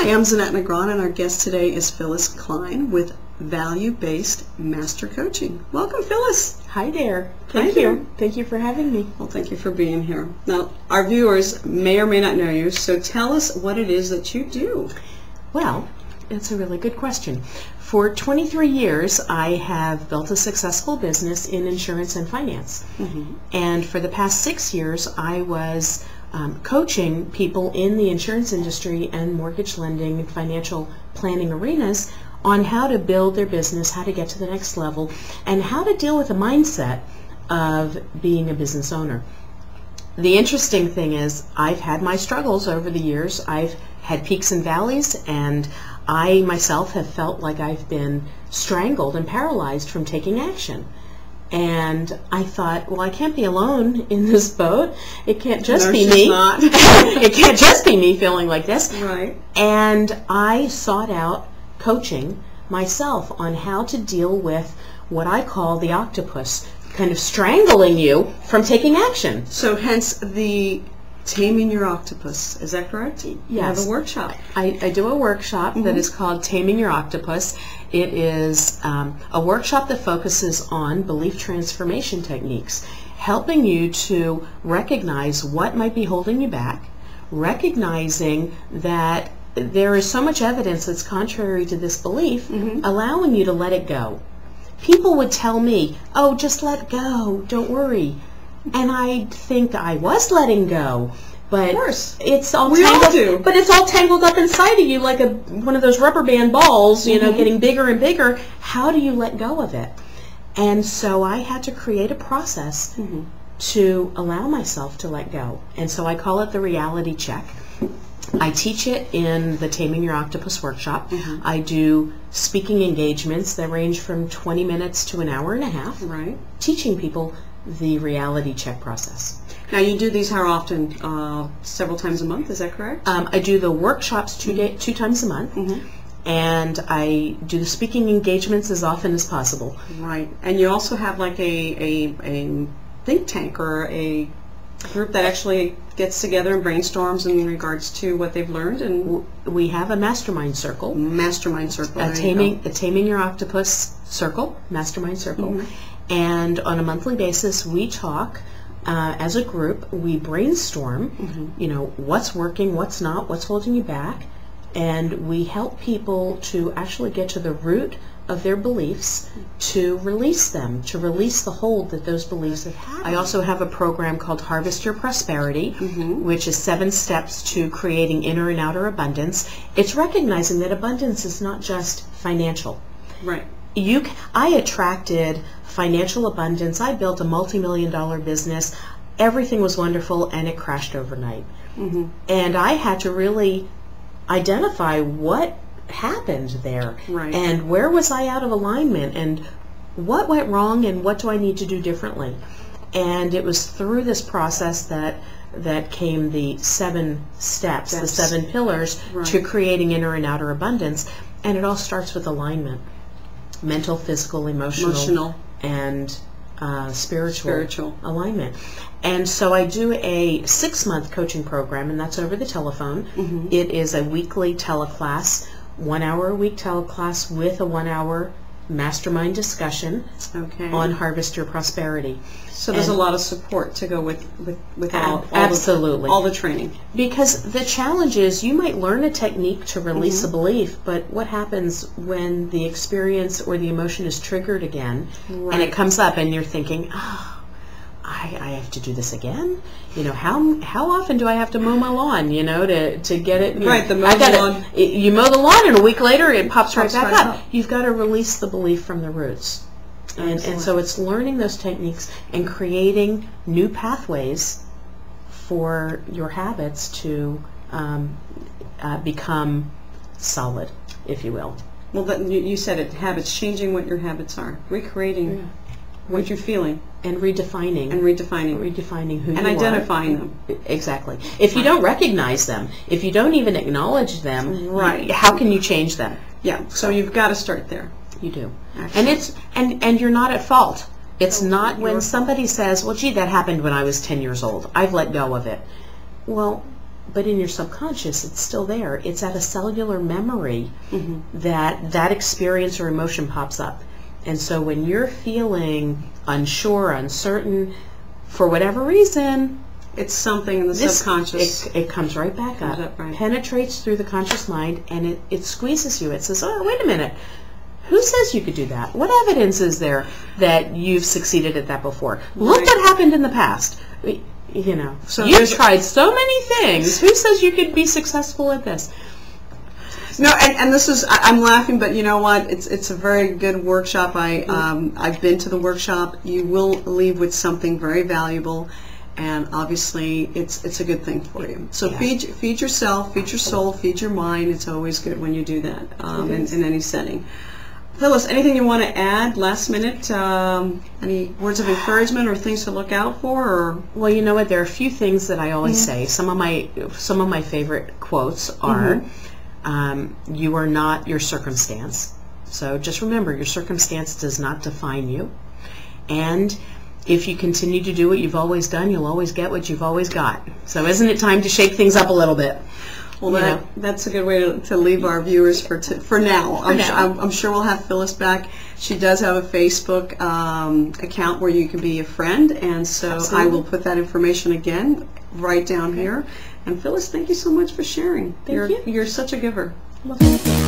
Hey, I'm Zanette Negron, and our guest today is Phyllis Klein with Value-Based Master Coaching. Welcome, Phyllis. Hi there. Thank you. Thank you for having me. Well, thank you for being here. Now, our viewers may or may not know you, so tell us what it is that you do. Well, it's a really good question. For 23 years, I have built a successful business in insurance and finance. And for the past 6 years, I was coaching people in the insurance industry and mortgage lending and financial planning arenas on how to build their business, how to get to the next level, and how to deal with the mindset of being a business owner. The interesting thing is I've had my struggles over the years. I've had peaks and valleys, and I myself have felt like I've been strangled and paralyzed from taking action. And I thought, well, I can't be alone in this boat. It can't just be me. It can't just be me feeling like this. Right. And I sought out coaching myself on how to deal with what I call the octopus, kind of strangling you from taking action. So hence the Taming Your Octopus. Is that correct? Yes. You have a workshop. I do a workshop that is called Taming Your Octopus. It is a workshop that focuses on belief transformation techniques, helping you to recognize what might be holding you back, recognizing that there is so much evidence that's contrary to this belief, allowing you to let it go. People would tell me, oh, just let go, don't worry. And I think I was letting go, but of course. it's all We all do. But it's all tangled up inside of you like one of those rubber band balls, you know, getting bigger and bigger. How do you let go of it? And so I had to create a process to allow myself to let go. And so I call it the reality check. I teach it in the Taming Your Octopus workshop. I do speaking engagements that range from 20 minutes to an hour and a half, Right. teaching people the reality check process. Now, you do these how often? Several times a month, is that correct? I do the workshops two times a month, and I do the speaking engagements as often as possible. Right. And you also have like a think tank or a group that actually gets together and brainstorms in regards to what they've learned, and We have a mastermind circle. mastermind circle. A Taming Your Octopus circle, mastermind circle. And on a monthly basis, we talk as a group. We brainstorm, you know, what's working, what's not, what's holding you back, and we help people to actually get to the root of their beliefs, to release them, to release the hold that those beliefs have had. I also have a program called Harvest Your Prosperity, which is 7 steps to creating inner and outer abundance. It's recognizing that abundance is not just financial. Right. I attracted financial abundance. I built a multi-million-dollar business. Everything was wonderful, and it crashed overnight. And I had to really identify what happened there, Right. and where was I out of alignment, and what went wrong, and what do I need to do differently. And it was through this process that came the 7 steps, the 7 pillars to creating inner and outer abundance. And it all starts with alignment. Mental, physical, emotional. And spiritual alignment. And so I do a 6-month coaching program, and that's over the telephone. It is a weekly teleclass, 1 hour a week teleclass with a 1 hour mastermind discussion on Harvest Your Prosperity. So there's a lot of support to go with absolutely all the training. Because the challenge is you might learn a technique to release a belief, but what happens when the experience or the emotion is triggered again, and it comes up and you're thinking, oh, I have to do this again? You know, how often do I have to mow my lawn, you know, to get it? Right, You mow the lawn, and a week later it pops right back up. You've got to release the belief from the roots. And so it's learning those techniques and creating new pathways for your habits to become solid, if you will. Well, you said it, habits, changing what your habits are, recreating what you're feeling. And redefining. Redefining who you are. And identifying them. Exactly. If you don't recognize them, if you don't even acknowledge them, how can you change them? Yeah, so you've got to start there. You do. And you're not at fault. It's not when somebody says, well, gee, that happened when I was 10 years old. I've let go of it. Well, but in your subconscious, it's still there. It's at a cellular memory that experience or emotion pops up. And so when you're feeling unsure, uncertain, for whatever reason, it's something in the subconscious. It comes right back up, right. Penetrates through the conscious mind, and it squeezes you. It says, oh, wait a minute. Who says you could do that? What evidence is there that you've succeeded at that before? Look what happened in the past. You know, so you've tried so many things. Who says you could be successful at this? No, and this is, I'm laughing, but you know what? It's a very good workshop. I've been to the workshop. You will leave with something very valuable, and obviously it's a good thing for you. So feed yourself, feed your soul, feed your mind. It's always good when you do that in any setting. Phyllis, anything you want to add last minute? Any words of encouragement or things to look out for? Or? Well, you know what? There are a few things that I always say. Some of my favorite quotes are, "You are not your circumstance." So just remember, your circumstance does not define you. And if you continue to do what you've always done, you'll always get what you've always got. So isn't it time to shake things up a little bit? Well, that's a good way to leave our viewers for now. I'm sure we'll have Phyllis back. She does have a Facebook account where you can be a friend, and so Absolutely. I will put that information again right down here. And Phyllis, thank you so much for sharing. Thank you. You're such a giver. Well, thank you.